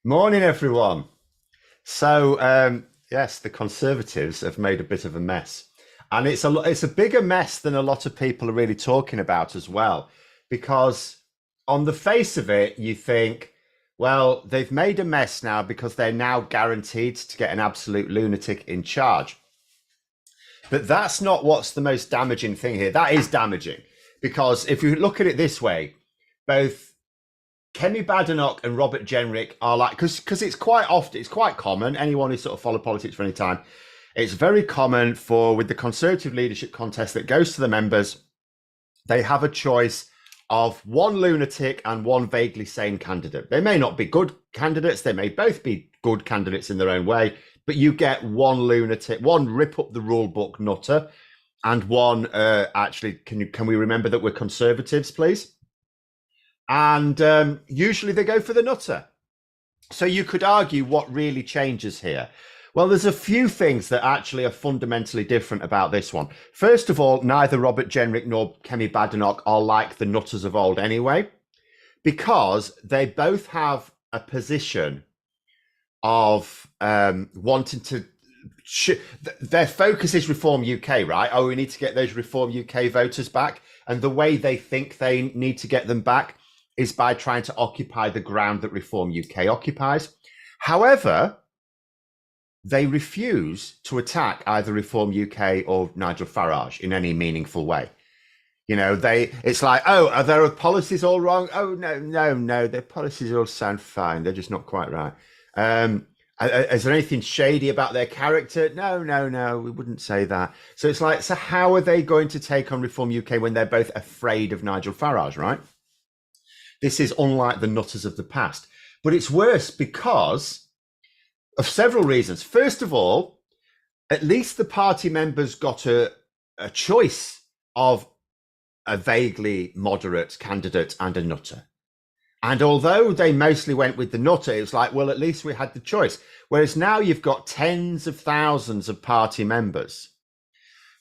Morning, everyone. Yes, the Conservatives have made a bit of a mess, and it's a bigger mess than a lot of people are really talking about as well. Because on the face of it, you think, well, they've made a mess now because they're now guaranteed to get an absolute lunatic in charge. But that's not what's the most damaging thing here. That is damaging because if you look at it this way, both Kemi Badenoch and Robert Jenrick are like because it's quite common. Anyone who sort of followed politics for any time, it's very common for with the Conservative leadership contest that goes to the members, they have a choice of one lunatic and one vaguely sane candidate. They may not be good candidates, they may both be good candidates in their own way, but you get one lunatic, one rip up the rule book nutter, and one actually can we remember that we're Conservatives, please? And usually they go for the nutter. So you could argue what really changes here. Well, there's a few things that actually are fundamentally different about this one. First of all, neither Robert Jenrick nor Kemi Badenoch are like the nutters of old anyway, because they both have a position of wanting to. Their focus is Reform UK, right? Oh, we need to get those Reform UK voters back. And the way they think they need to get them back is by trying to occupy the ground that Reform UK occupies. However, they refuse to attack either Reform UK or Nigel Farage in any meaningful way. You know, it's like, oh, are their policies all wrong? Oh, no, their policies all sound fine. They're just not quite right. Is there anything shady about their character? No, we wouldn't say that. So it's like, so how are they going to take on Reform UK when they're both afraid of Nigel Farage, right? This is unlike the nutters of the past. But it's worse because of several reasons. First of all, at least the party members got a choice of a vaguely moderate candidate and a nutter. And although they mostly went with the nutter, it was like, well, at least we had the choice. Whereas now you've got tens of thousands of party members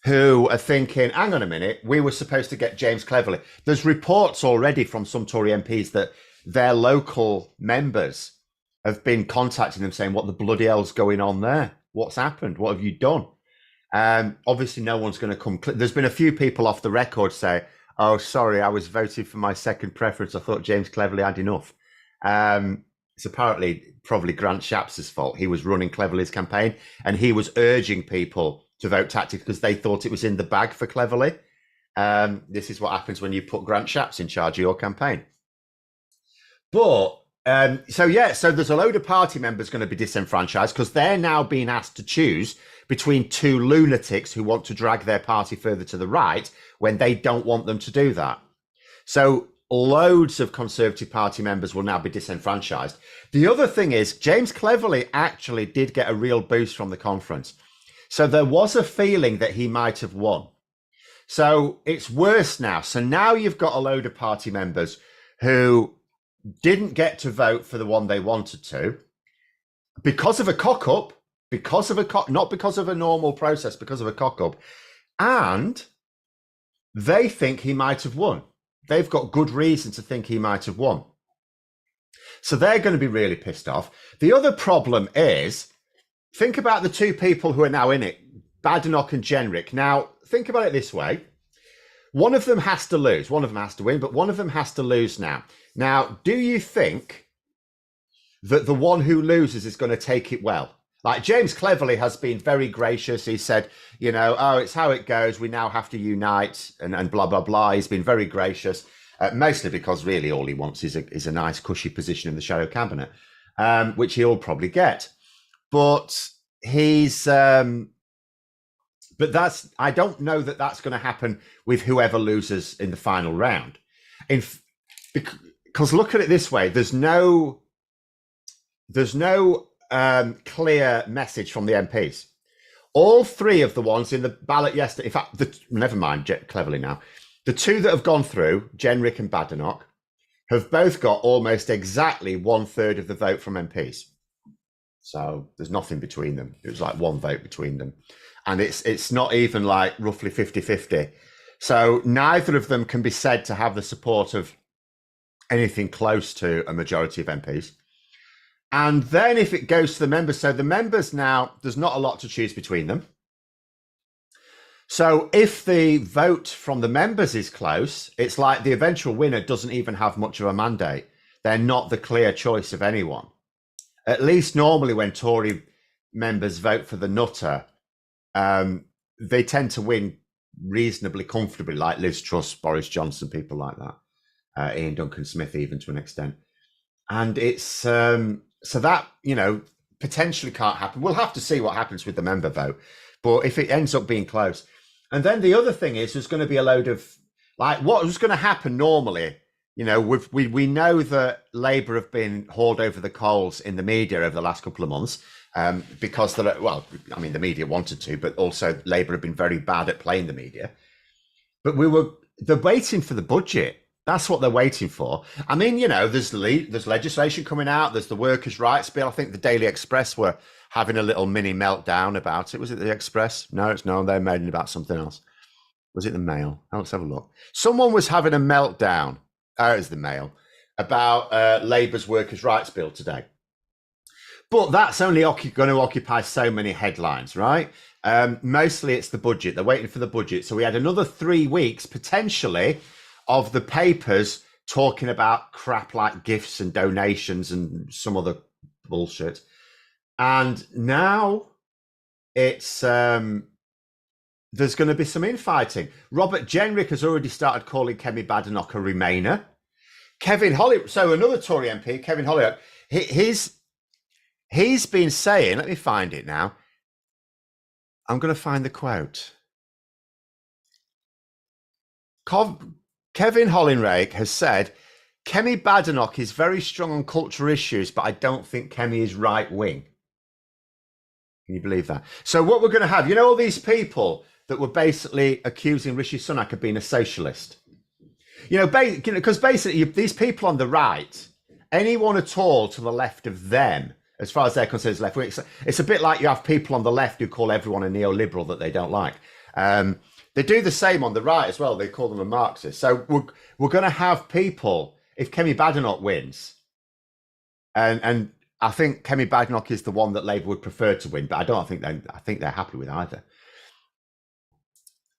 who are thinking, hang on a minute, we were supposed to get James Cleverly. There's reports already from some Tory MPs that their local members have been contacting them saying, what the bloody hell's going on there? What's happened? What have you done? Obviously, no one's going to come. There's been a few people off the record say, oh, sorry, I was voting for my second preference. I thought James Cleverly had enough. It's apparently probably Grant Shapps' fault. He was running Cleverly's campaign and he was urging people to vote tactics because they thought it was in the bag for Cleverly. This is what happens when you put Grant Shapps in charge of your campaign. But so there's a load of party members going to be disenfranchised because they're now being asked to choose between two lunatics who want to drag their party further to the right when they don't want them to do that. So loads of Conservative Party members will now be disenfranchised. The other thing is James Cleverly actually did get a real boost from the conference. So there was a feeling that he might have won. So it's worse now. So now you've got a load of party members who didn't get to vote for the one they wanted to because of a cock-up, not because of a normal process, because of a cock-up. And they think he might have won. They've got good reason to think he might have won. So they're going to be really pissed off. The other problem is, think about the two people who are now in it, Badenoch and Jenrick. Now, think about it this way. One of them has to lose. One of them has to win, but one of them has to lose now. Now, do you think that the one who loses is going to take it well? Like James Cleverly has been very gracious. He said, you know, oh, it's how it goes. We now have to unite and blah, blah, blah. He's been very gracious, mostly because really all he wants is a nice cushy position in the shadow cabinet, which he'll probably get. But I don't know that that's going to happen with whoever loses in the final round. Because look at it this way, there's no clear message from the MPs. All three of the ones in the ballot yesterday, in fact, never mind Cleverly now, the two that have gone through, Jenrick and Badenoch, have both got almost exactly 1/3 of the vote from MPs. So there's nothing between them. It was like one vote between them. And it's not even like roughly 50-50. So neither of them can be said to have the support of anything close to a majority of MPs. And then if it goes to the members, so the members now, there's not a lot to choose between them. So if the vote from the members is close, it's like the eventual winner doesn't even have much of a mandate. They're not the clear choice of anyone. At least normally when Tory members vote for the nutter, they tend to win reasonably comfortably, like Liz Truss, Boris Johnson, people like that, Ian Duncan Smith, even to an extent. And it's so that, potentially can't happen. We'll have to see what happens with the member vote. But if it ends up being close. And then the other thing is there's going to be a load of, like, what was going to happen normally, we know that Labour have been hauled over the coals in the media over the last couple of months because, the media wanted to, but also Labour have been very bad at playing the media. But they're waiting for the budget. That's what they're waiting for. I mean, there's legislation coming out. There's the workers' rights bill. I think the Daily Express were having a little mini meltdown about it. Was it the Express? No, they made it about something else. Was it the Mail? Let's have a look. Someone was having a meltdown. Oh, it was the Mail about Labour's workers' rights bill today. But that's only going to occupy so many headlines, right? Mostly it's the budget. They're waiting for the budget. So we had another 3 weeks potentially of the papers talking about crap like gifts and donations and some other bullshit. And now it's there's going to be some infighting. Robert Jenrick has already started calling Kemi Badenoch a Remainer. Kevin Hollywood, so another Tory MP, Kevin Hollywood, he's been saying, let me find it now. I'm going to find the quote. Kevin Hollinrake has said, Kemi Badenoch is very strong on cultural issues, but I don't think Kemi is right wing. Can you believe that? So what we're going to have, all these people that were basically accusing Rishi Sunak of being a socialist. Because basically these people on the right, anyone at all to the left of them, as far as they're concerned, is left wing. It's a bit like you have people on the left who call everyone a neoliberal that they don't like. They do the same on the right as well. They call them a Marxist. So we're going to have people, if Kemi Badenoch wins, and I think Kemi Badenoch is the one that Labour would prefer to win, but I think they're happy with either.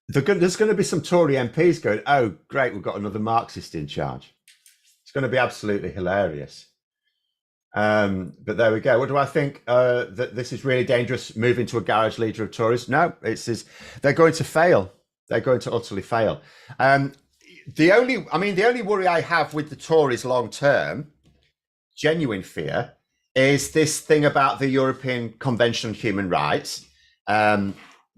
There's going to be some Tory MPs going, oh, great, we've got another Marxist in charge. It's going to be absolutely hilarious. But there we go. What do I think? That this is really dangerous, moving to a garage leader of Tories? No, they're going to fail. They're going to utterly fail. The only worry I have with the Tories long term, genuine fear, is this thing about the European Convention on Human Rights.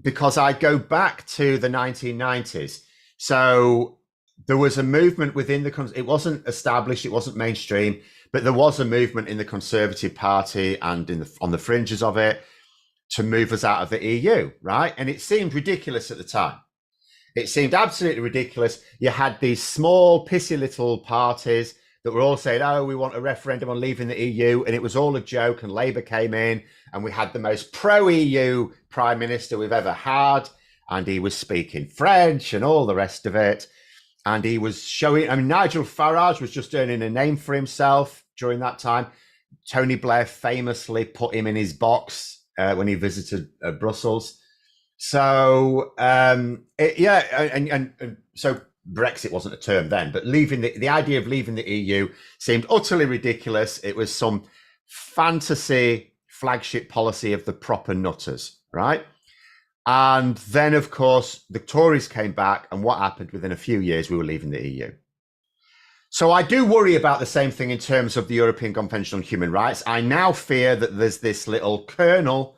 Because I go back to the 1990s. So there was a movement within it wasn't established, it wasn't mainstream, but there was a movement in the Conservative Party and on the fringes of it to move us out of the EU, right? And it seemed ridiculous at the time. It seemed absolutely ridiculous. You had these small, pissy little parties that were all saying, oh, we want a referendum on leaving the EU. And it was all a joke. And Labour came in and we had the most pro-EU prime minister we've ever had. And he was speaking French and all the rest of it. And he was showing, Nigel Farage was just earning a name for himself during that time. Tony Blair famously put him in his box when he visited Brussels. So, so Brexit wasn't a term then, but leaving the idea of leaving the EU seemed utterly ridiculous. It was some fantasy flagship policy of the proper nutters, right? And then, of course, the Tories came back, and what happened? Within a few years, we were leaving the EU. So I do worry about the same thing in terms of the European Convention on Human Rights. I now fear that there's this little kernel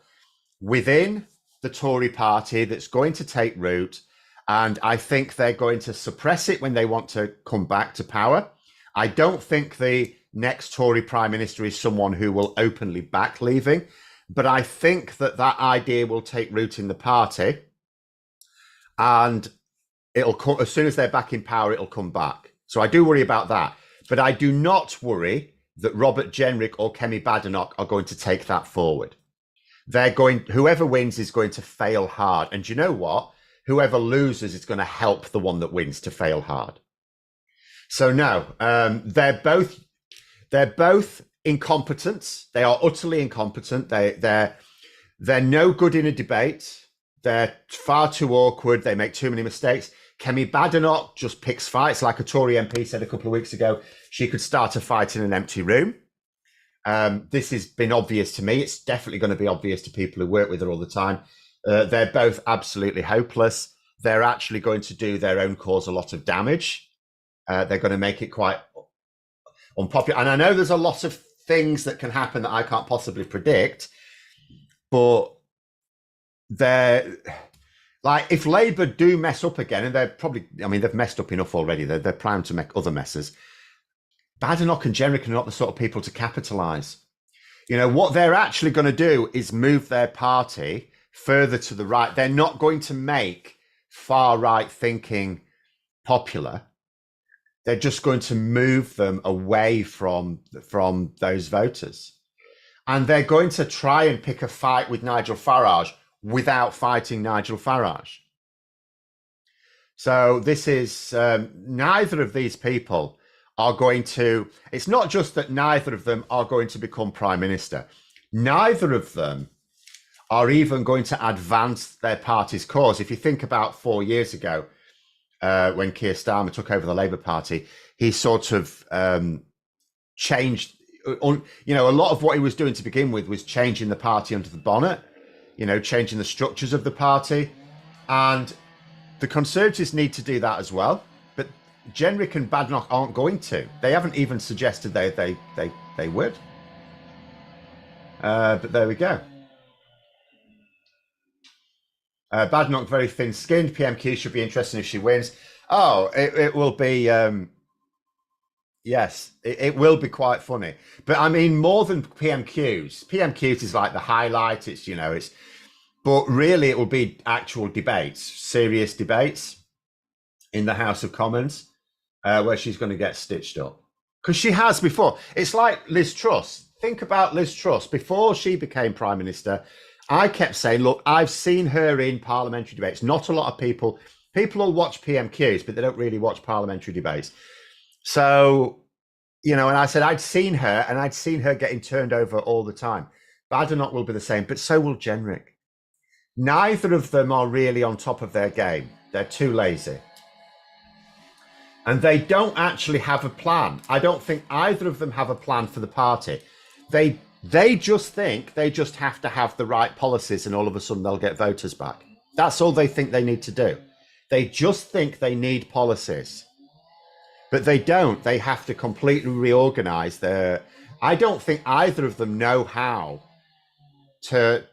within the Tory party that's going to take root, and I think they're going to suppress it when they want to come back to power. I don't think the next Tory Prime Minister is someone who will openly back leaving, but I think that idea will take root in the party, and it'll come as soon as they're back in power, it'll come back. So I do worry about that, but I do not worry that Robert Jenrick or Kemi Badenoch are going to take that forward. Whoever wins is going to fail hard. And do you know what? Whoever loses is going to help the one that wins to fail hard. So no, they're both incompetence. They are utterly incompetent. They're no good in a debate. They're far too awkward. They make too many mistakes. Kemi Badenoch just picks fights, like a Tory MP said a couple of weeks ago. She could start a fight in an empty room. This has been obvious to me. It's definitely going to be obvious to people who work with her all the time. They're both absolutely hopeless. They're actually going to do their own cause a lot of damage. They're going to make it quite unpopular. And I know there's a lot of things that can happen that I can't possibly predict, but they're like, if Labour do mess up again, and they're probably, I mean, they've messed up enough already. They're primed to make other messes. Badenoch and Jenrick are not the sort of people to capitalise. You know, what they're actually going to do is move their party further to the right. They're not going to make far right thinking popular. They're just going to move them away from those voters. And they're going to try and pick a fight with Nigel Farage without fighting Nigel Farage. So this is, neither of these people are going to, it's not just that neither of them are going to become Prime Minister. Neither of them are even going to advance their party's cause. If you think about 4 years ago, when Keir Starmer took over the Labour Party, he sort of changed, you know, a lot of what he was doing to begin with was changing the party under the bonnet, you know, changing the structures of the party. And the Conservatives need to do that as well. But Jenrick and Badenoch aren't going to. They haven't even suggested they would. But there we go. Badenoch, very thin-skinned. PMQ should be interesting if she wins. Oh, it will be... yes, it will be quite funny. But I mean, more than PMQs. PMQs is like the highlight. It's, you know, it's... But really, it will be actual debates, serious debates in the House of Commons, where she's going to get stitched up. Because she has before. It's like Liz Truss. Think about Liz Truss. Before she became Prime Minister, I kept saying, look, I've seen her in parliamentary debates. Not a lot of people will watch PMQs, but they don't really watch parliamentary debates. So, you know, and I said, I'd seen her, and I'd seen her getting turned over all the time. Badenoch will be the same, but so will Jenrick. Neither of them are really on top of their game. They're too lazy. And they don't actually have a plan. I don't think either of them have a plan for the party. They just think they just have to have the right policies and all of a sudden they'll get voters back. That's all they think they need to do. They just think they need policies. But they don't. They have to completely reorganize their... I don't think either of them know how to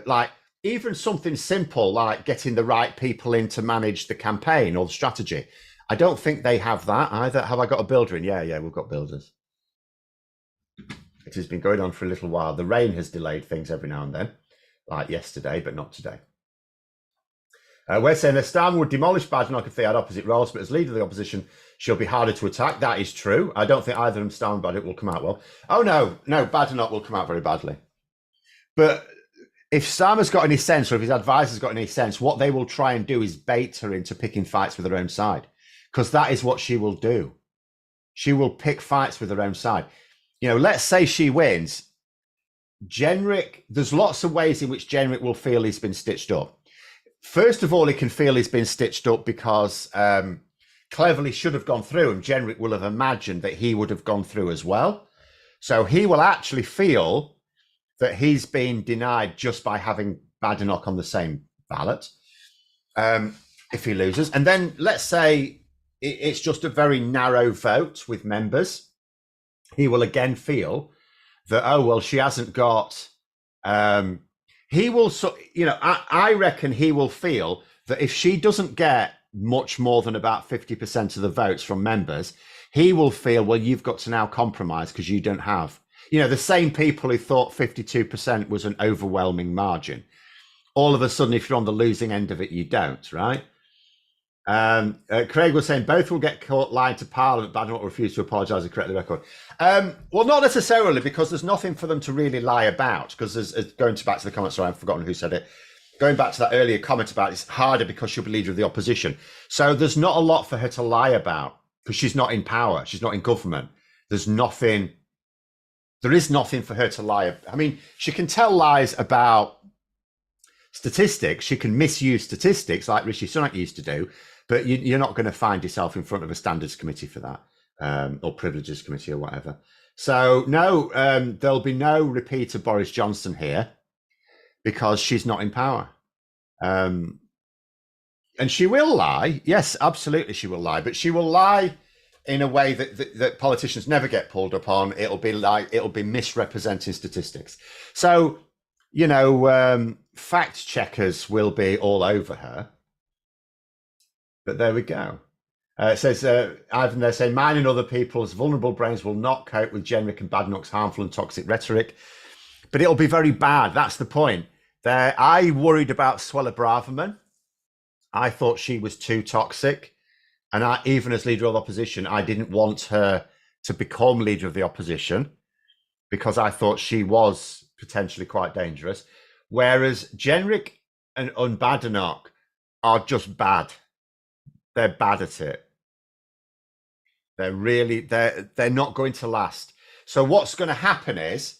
like, even something simple like getting the right people in to manage the campaign or the strategy. I don't think they have that either. Have I got a builder in? Yeah, we've got builders. It has been going on for a little while. The rain has delayed things every now and then, like yesterday, but not today. We're saying that Starmer would demolish Badenoch if they had opposite roles, but as leader of the opposition, she'll be harder to attack. That is true. I don't think either of them, Starmer and Badenoch, will come out well. Oh, no, Badenoch will come out very badly. But if Starmer's got any sense, or if his advisor's got any sense, what they will try and do is bait her into picking fights with her own side, because that is what she will do. She will pick fights with her own side. You know, let's say she wins. Jenrick, there's lots of ways in which Jenrick will feel he's been stitched up. First of all, he can feel he's been stitched up because Cleverly should have gone through, and Jenrick will have imagined that he would have gone through as well. So he will actually feel that he's been denied just by having Badenoch on the same ballot if he loses. And then let's say it's just a very narrow vote with members. He will again feel that, oh, well, she hasn't got... he will, you know, I reckon he will feel that if she doesn't get much more than about 50% of the votes from members, he will feel, well, you've got to now compromise because you don't have... You know, the same people who thought 52% was an overwhelming margin. All of a sudden, if you're on the losing end of it, you don't, right? Craig was saying both will get caught lying to Parliament, but I don't refuse to apologise and correct the record. Well, not necessarily, because there's nothing for them to really lie about. Because going back to the comment, sorry, I've forgotten who said it. Going back to that earlier comment about it's harder because she'll be leader of the opposition. So there's not a lot for her to lie about because she's not in power. She's not in government. There's nothing There is nothing for her to lie. I mean, she can tell lies about statistics. She can misuse statistics like Rishi Sunak used to do, but you're not going to find yourself in front of a standards committee for that, or privileges committee or whatever. So no, there'll be no repeat of Boris Johnson here because she's not in power. And she will lie. Yes, absolutely, she will lie, but she will lie in a way that politicians never get pulled up on. It'll be misrepresenting statistics. So, fact checkers will be all over her. But there we go. It says, Ivan, they're saying, mine and other people's vulnerable brains will not cope with Jenrick and Badenoch's harmful and toxic rhetoric. But it'll be very bad. That's the point. I worried about Suella Braverman. I thought she was too toxic. And even as leader of the opposition, I didn't want her to become leader of the opposition because I thought she was potentially quite dangerous. Whereas Jenrick and Badenoch are just bad. They're bad at it. They're not going to last. So what's going to happen is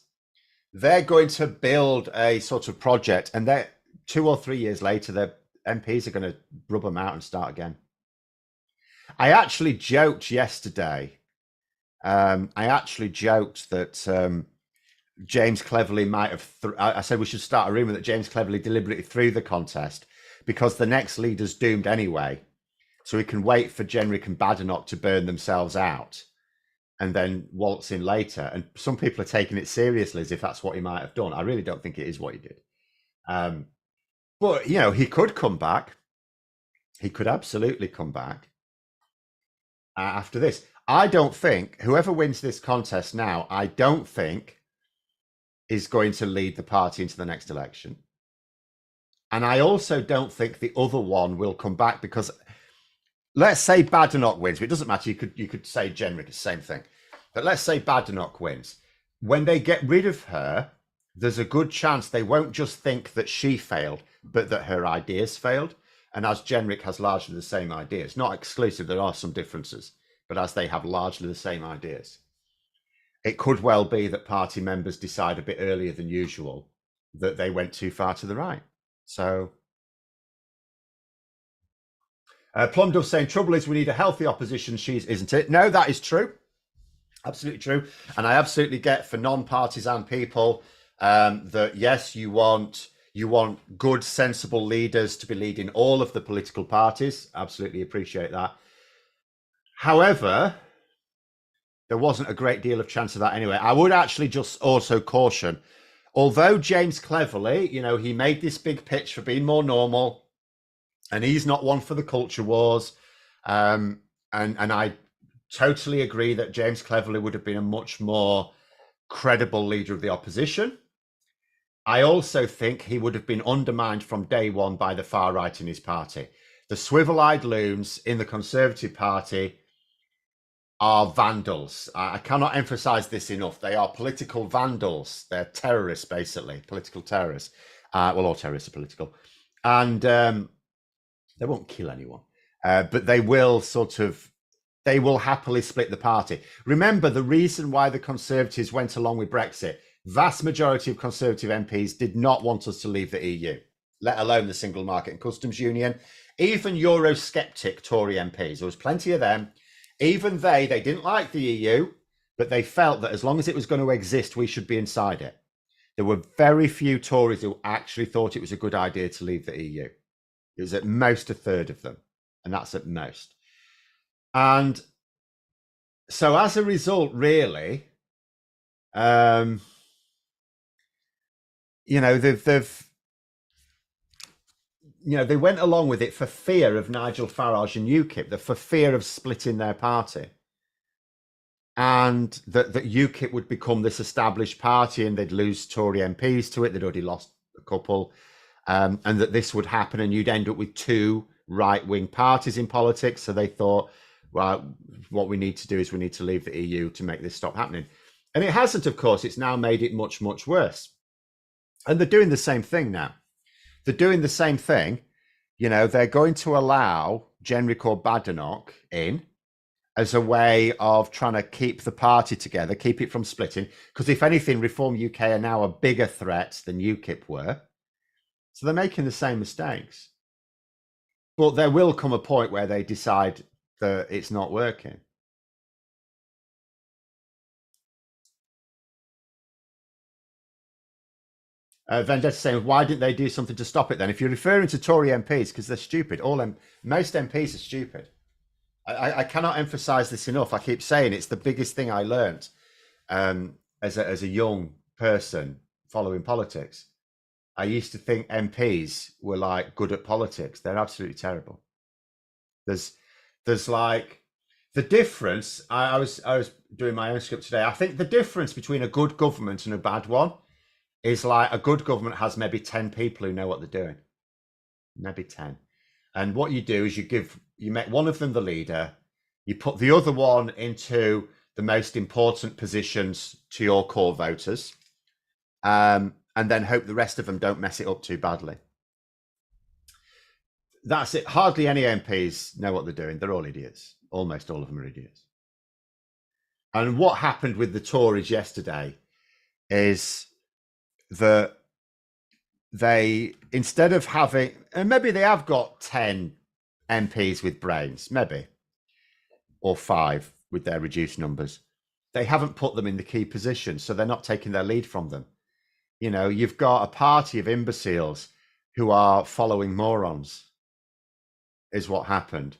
they're going to build a sort of project, and 2 or 3 years later, their MPs are going to rub them out and start again. I actually joked yesterday. That James Cleverly might have. I said we should start a rumor that James Cleverly deliberately threw the contest because the next leader's doomed anyway. So we can wait for Jenrick and Badenoch to burn themselves out and then waltz in later. And some people are taking it seriously as if that's what he might have done. I really don't think it is what he did. But, he could come back. He could absolutely come back after this. I don't think whoever wins this contest now, I don't think is going to lead the party into the next election. And I also don't think the other one will come back because let's say Badenoch wins, but it doesn't matter. You could say Jenrick, it's the same thing. But let's say Badenoch wins. When they get rid of her, there's a good chance they won't just think that she failed, but that her ideas failed. And as Jenrick has largely the same ideas, not exclusive, there are some differences, but as they have largely the same ideas, it could well be that party members decide a bit earlier than usual that they went too far to the right. So Plum Dove saying, trouble is we need a healthy opposition, isn't it? No, that is true. Absolutely true. And I absolutely get for non-partisan people that, yes, you want good, sensible leaders to be leading all of the political parties. Absolutely appreciate that. However, there wasn't a great deal of chance of that anyway. I would actually just also caution, although James Cleverly, he made this big pitch for being more normal, and he's not one for the culture wars. And I totally agree that James Cleverly would have been a much more credible leader of the opposition. I also think he would have been undermined from day one by the far right in his party. The swivel-eyed loons in the Conservative Party are vandals. I cannot emphasize this enough. They are political vandals. They're terrorists, basically, political terrorists. All terrorists are political. And they won't kill anyone, but they will happily split the party. Remember, the reason why the Conservatives went along with Brexit, vast majority of Conservative MPs did not want us to leave the EU, let alone the Single Market and Customs Union. Even Eurosceptic Tory MPs, there was plenty of them. Even they didn't like the EU, but they felt that as long as it was going to exist, we should be inside it. There were very few Tories who actually thought it was a good idea to leave the EU. It was at most a third of them, and that's at most. And so as a result, really, they went along with it for fear of Nigel Farage and UKIP, for fear of splitting their party. And that UKIP would become this established party and they'd lose Tory MPs to it. They'd already lost a couple. And that this would happen and you'd end up with two right-wing parties in politics. So they thought, well, what we need to do is we need to leave the EU to make this stop happening. And it hasn't, of course. It's now made it much, much worse. And they're doing the same thing now. They're doing the same thing. They're going to allow Jenrick or Badenoch in, as a way of trying to keep the party together, keep it from splitting. Because if anything, Reform UK are now a bigger threat than UKIP were. So they're making the same mistakes. But there will come a point where they decide that it's not working. Vendetta saying, why didn't they do something to stop it then? If you're referring to Tory MPs, because they're stupid, most MPs are stupid. I cannot emphasize this enough. I keep saying it's the biggest thing I learned as a young person following politics. I used to think MPs were like good at politics. They're absolutely terrible. There's like the difference. I was doing my own script today. I think the difference between a good government and a bad one is like a good government has maybe 10 people who know what they're doing, maybe 10. And what you do is you make one of them the leader, you put the other one into the most important positions to your core voters, and then hope the rest of them don't mess it up too badly. That's it. Hardly any MPs know what they're doing. They're all idiots. Almost all of them are idiots. And what happened with the Tories yesterday is that they, instead of having, and maybe they have got 10 MPs with brains, maybe, or 5 with their reduced numbers, they haven't put them in the key positions, so they're not taking their lead from them. You know, you've got a party of imbeciles who are following morons, is what happened.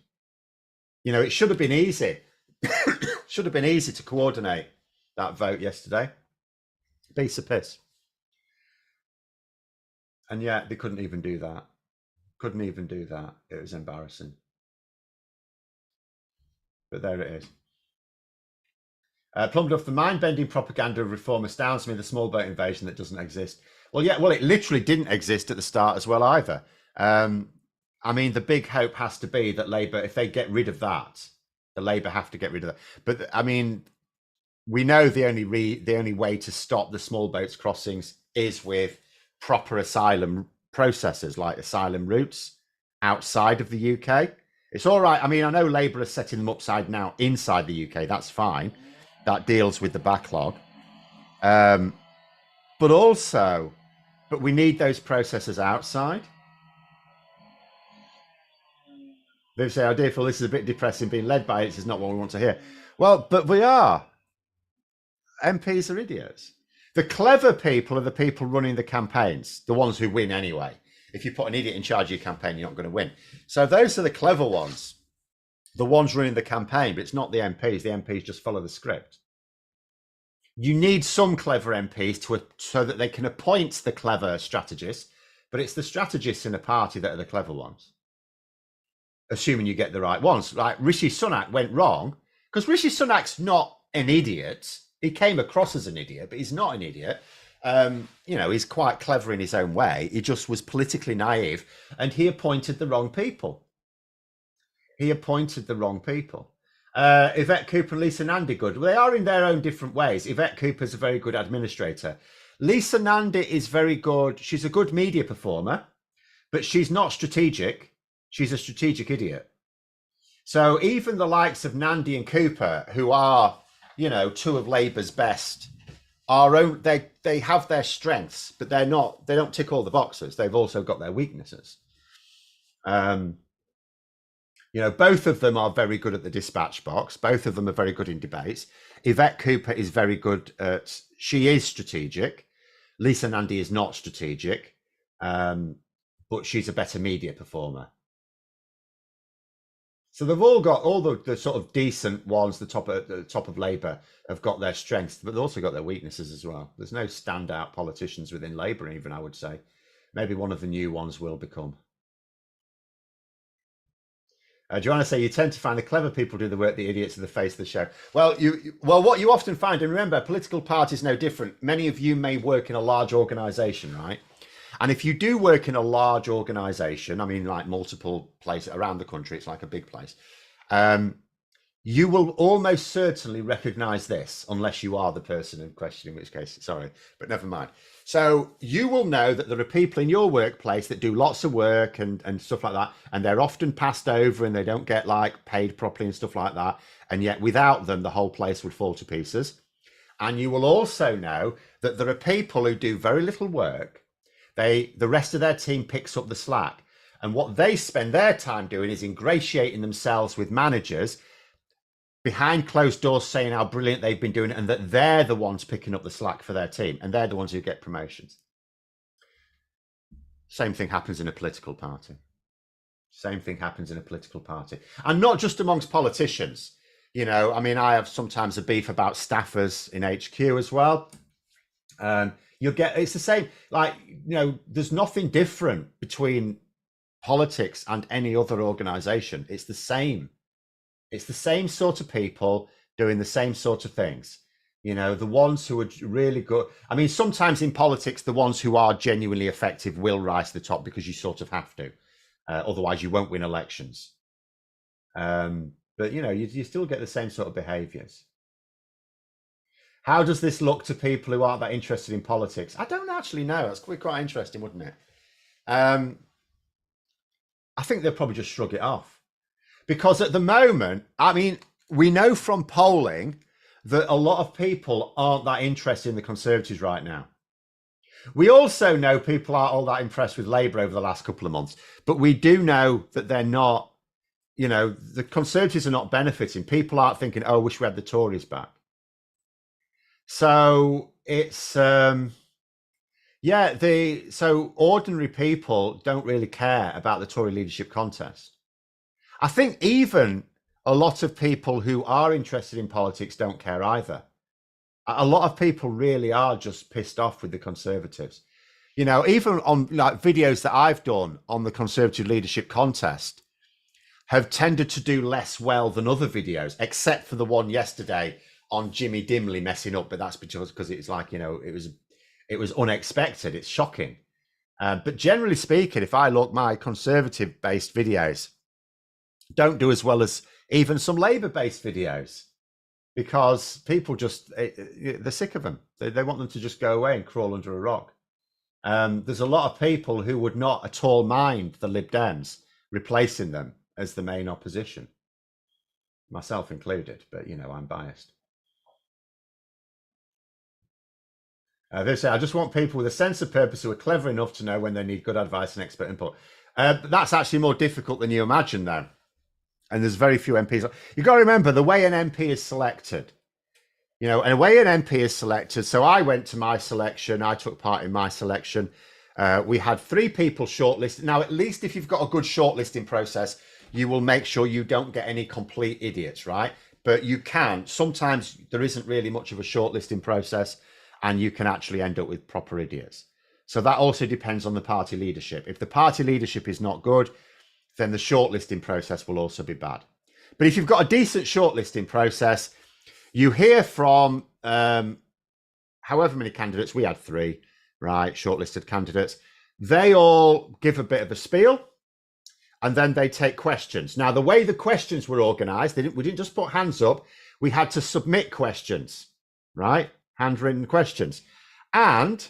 You know, it should have been easy. Should have been easy to coordinate that vote yesterday. Piece of piss. And yet they couldn't even do that. Couldn't even do that. It was embarrassing. But there it is. Plumbed off the mind-bending propaganda of reform astounds me, the small boat invasion that doesn't exist. Well, yeah, well, it literally didn't exist at the start as well either. I mean, the big hope has to be that Labour, if they get rid of that, the Labour have to get rid of that. But I mean, we know the only way to stop the small boats crossings is with proper asylum processes, like asylum routes outside of the UK. It's all right. I mean, I know Labour are setting them upside now inside the UK. That's fine. That deals with the backlog. But we need those processes outside. They say, oh dear Phil, this is a bit depressing. Being led by it is not what we want to hear. Well, but we are. MPs are idiots. The clever people are the people running the campaigns, the ones who win anyway. If you put an idiot in charge of your campaign, you're not going to win. So those are the clever ones, the ones running the campaign, but it's not the MPs. The MPs just follow the script. You need some clever MPs so that they can appoint the clever strategists, but it's the strategists in a party that are the clever ones. Assuming you get the right ones. Like Rishi Sunak went wrong because Rishi Sunak's not an idiot. He came across as an idiot, but he's not an idiot. You know, he's quite clever in his own way. He just was politically naive, and he appointed the wrong people. Yvette Cooper and Lisa Nandy, good. Well, they are in their own different ways. Yvette Cooper's a very good administrator. Lisa Nandy is very good. She's a good media performer, but she's not strategic. She's a strategic idiot. So even the likes of Nandy and Cooper, who are, you know, two of Labour's best, they have their strengths, but they don't tick all the boxes. They've also got their weaknesses. You know, both of them are very good at the dispatch box. Both of them are very good in debates. Yvette Cooper is very good she is strategic. Lisa Nandy is not strategic, but she's a better media performer. So they've all got the sort of decent ones. The top of Labour have got their strengths, but they've also got their weaknesses as well. There's no standout politicians within Labour, even, I would say. Maybe one of the new ones will become. Joanna say you tend to find the clever people do the work, the idiots are the face of the show. Well, what you often find, and remember, political parties no different. Many of you may work in a large organisation, right? And if you do work in a large organisation, I mean, like multiple places around the country, it's like a big place. you will almost certainly recognize this unless you are the person in question, in which case, sorry, but never mind. So you will know that there are people in your workplace that do lots of work and stuff like that, and they're often passed over and they don't get like paid properly and stuff like that. And yet without them, the whole place would fall to pieces. And you will also know that there are people who do very little work. The rest of their team picks up the slack. And what they spend their time doing is ingratiating themselves with managers behind closed doors saying how brilliant they've been doing it and that they're the ones picking up the slack for their team and they're the ones who get promotions. Same thing happens in a political party. Same thing happens in a political party. And not just amongst politicians. You know, I mean, I have sometimes a beef about staffers in HQ as well. You'll get, it's the same, like, you know, there's nothing different between politics and any other organization. It's the same. It's the same sort of people doing the same sort of things. You know, the ones who are really good. I mean, sometimes in politics, the ones who are genuinely effective will rise to the top because you sort of have to. Otherwise, you won't win elections. But, you know, you still get the same sort of behaviors. How does this look to people who aren't that interested in politics? I don't actually know. That's quite interesting, wouldn't it? I think they'll probably just shrug it off. Because at the moment, I mean, we know from polling that a lot of people aren't that interested in the Conservatives right now. We also know people aren't all that impressed with Labour over the last couple of months. But we do know that they're not, you know, the Conservatives are not benefiting. People aren't thinking, oh, I wish we had the Tories back. So it's, so ordinary people don't really care about the Tory leadership contest. I think even a lot of people who are interested in politics don't care either. A lot of people really are just pissed off with the Conservatives. You know, even on like videos that I've done on the Conservative leadership contest have tended to do less well than other videos, except for the one yesterday on Jimmy Dimley messing up. But that's because it's like, you know, it was unexpected. It's shocking. But generally speaking, if I look, my Conservative-based videos don't do as well as even some Labour-based videos because people just, they're sick of them. They want them to just go away and crawl under a rock. There's a lot of people who would not at all mind the Lib Dems replacing them as the main opposition, myself included, but, you know, I'm biased. They say, I just want people with a sense of purpose who are clever enough to know when they need good advice and expert input. That's actually more difficult than you imagine, though. And there's very few MPs. You've got to remember the way an MP is selected. You know, and the way an MP is selected. So I went to my selection. I took part in my selection. We had 3 people shortlisted. Now, at least if you've got a good shortlisting process, you will make sure you don't get any complete idiots, right? But you can. Sometimes there isn't really much of a shortlisting process, and you can actually end up with proper idiots. So that also depends on the party leadership. If the party leadership is not good, then the shortlisting process will also be bad. But if you've got a decent shortlisting process, you hear from however many candidates, we had 3, right, shortlisted candidates. They all give a bit of a spiel, and then they take questions. Now, the way the questions were organised, we didn't just put hands up. We had to submit questions, right, handwritten questions. And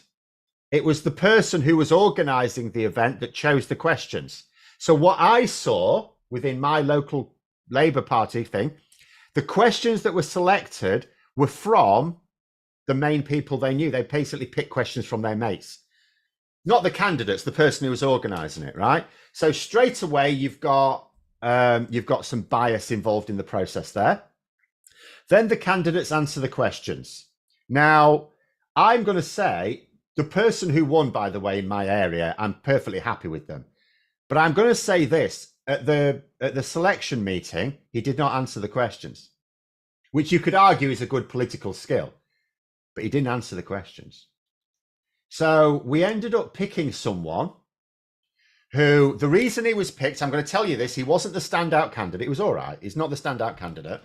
it was the person who was organising the event that chose the questions. So what I saw within my local Labour Party thing, the questions that were selected were from the main people they knew. They basically picked questions from their mates, not the candidates, the person who was organising it, right? So straight away, you've got some bias involved in the process there. Then the candidates answer the questions. Now, I'm going to say the person who won, by the way, in my area, I'm perfectly happy with them. But I'm going to say this, at the selection meeting, he did not answer the questions, which you could argue is a good political skill, but he didn't answer the questions. So we ended up picking someone who, the reason he was picked, I'm going to tell you this, he wasn't the standout candidate. It was all right. He's not the standout candidate.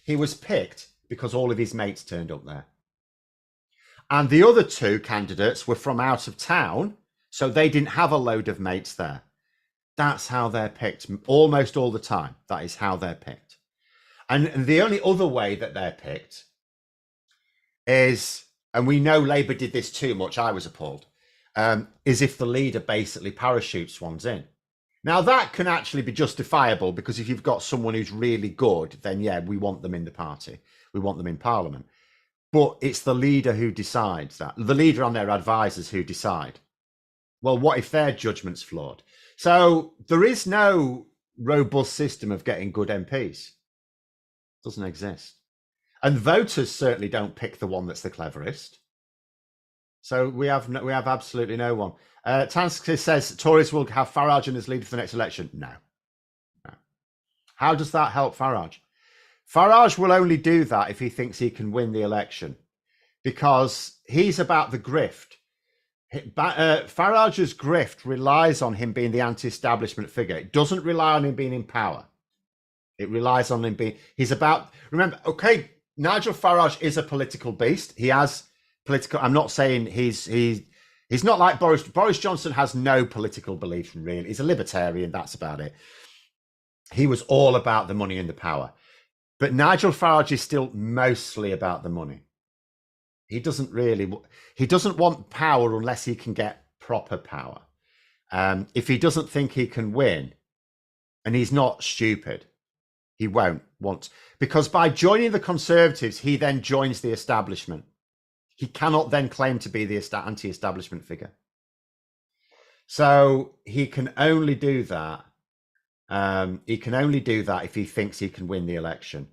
He was picked because all of his mates turned up there. And the other 2 candidates were from out of town, so they didn't have a load of mates there. That's how they're picked almost all the time. That is how they're picked. And the only other way that they're picked is, and we know Labour did this too much, I was appalled, is if the leader basically parachutes ones in. Now, that can actually be justifiable, because if you've got someone who's really good, then yeah, we want them in the party. We want them in Parliament. But it's the leader who decides that. The leader and their advisors who decide. Well, what if their judgment's flawed? So there is no robust system of getting good MPs. It doesn't exist. And voters certainly don't pick the one that's the cleverest. So we have absolutely no one. Tansky says Tories will have Farage as leader for the next election. No. How does that help Farage? Farage will only do that if he thinks he can win the election, because he's about the grift. Farage's grift relies on him being the anti-establishment figure. It doesn't rely on him being in power. It relies on him being, he's about, remember, okay, Nigel Farage is a political beast. He has political, I'm not saying he's not like Boris. Boris Johnson has no political beliefs, really. He's a libertarian, that's about it. He was all about the money and the power. But Nigel Farage is still mostly about the money. He doesn't want power unless he can get proper power. If he doesn't think he can win, and he's not stupid, he won't want, because by joining the Conservatives, he then joins the establishment. He cannot then claim to be the anti-establishment figure. So he can only do that. He can only do that if he thinks he can win the election.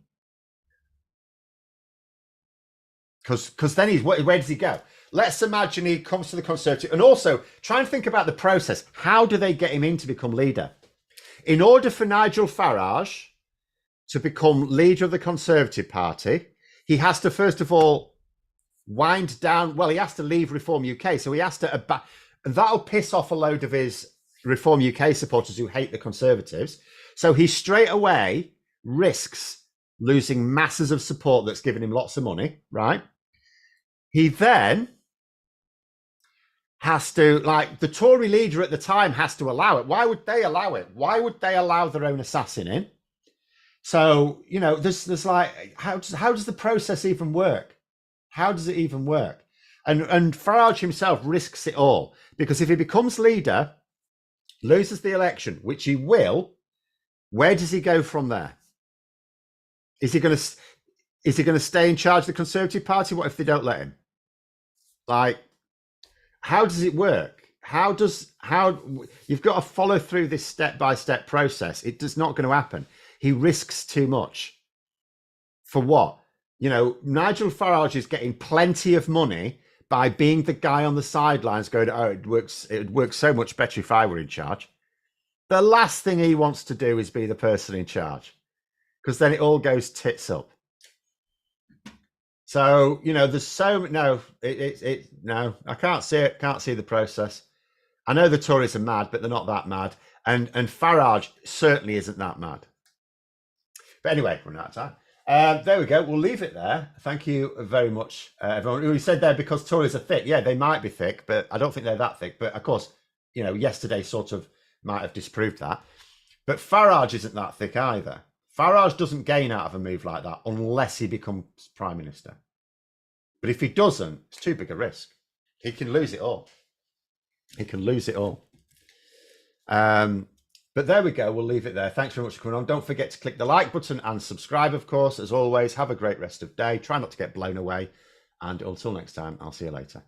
Because then where does he go? Let's imagine he comes to the Conservative, and also try and think about the process. How do they get him in to become leader? In order for Nigel Farage to become leader of the Conservative Party, he has to first of all wind down. Well, he has to leave Reform UK, so he has to, and that'll piss off a load of his Reform UK supporters who hate the Conservatives. So he straight away risks losing masses of support that's given him lots of money, right? He then has to, like, the Tory leader at the time has to allow it. Why would they allow it? Why would they allow their own assassin in? So, you know, there's like, how does the process even work? How does it even work? And Farage himself risks it all, because if he becomes leader, loses the election, which he will, where does he go from there? Is he going to stay in charge of the Conservative Party? What if they don't let him? Like, how does it work? How you've got to follow through this step-by-step process. It does not going to happen. He risks too much. For what? You know, Nigel Farage is getting plenty of money by being the guy on the sidelines going, oh, it would work so much better if I were in charge. The last thing he wants to do is be the person in charge, because then it all goes tits up. So, you know, there's so no, no, I can't see it. Can't see the process. I know the Tories are mad, but they're not that mad. And Farage certainly isn't that mad. But anyway, we're out of time. There we go. We'll leave it there. Thank you very much, everyone. We said there because Tories are thick. Yeah, they might be thick, but I don't think they're that thick. But of course, you know, yesterday sort of might have disproved that. But Farage isn't that thick either. Farage doesn't gain out of a move like that unless he becomes Prime Minister. But if he doesn't, it's too big a risk. He can lose it all. He can lose it all. But there we go. We'll leave it there. Thanks very much for coming on. Don't forget to click the like button and subscribe, of course. As always, have a great rest of the day. Try not to get blown away. And until next time, I'll see you later.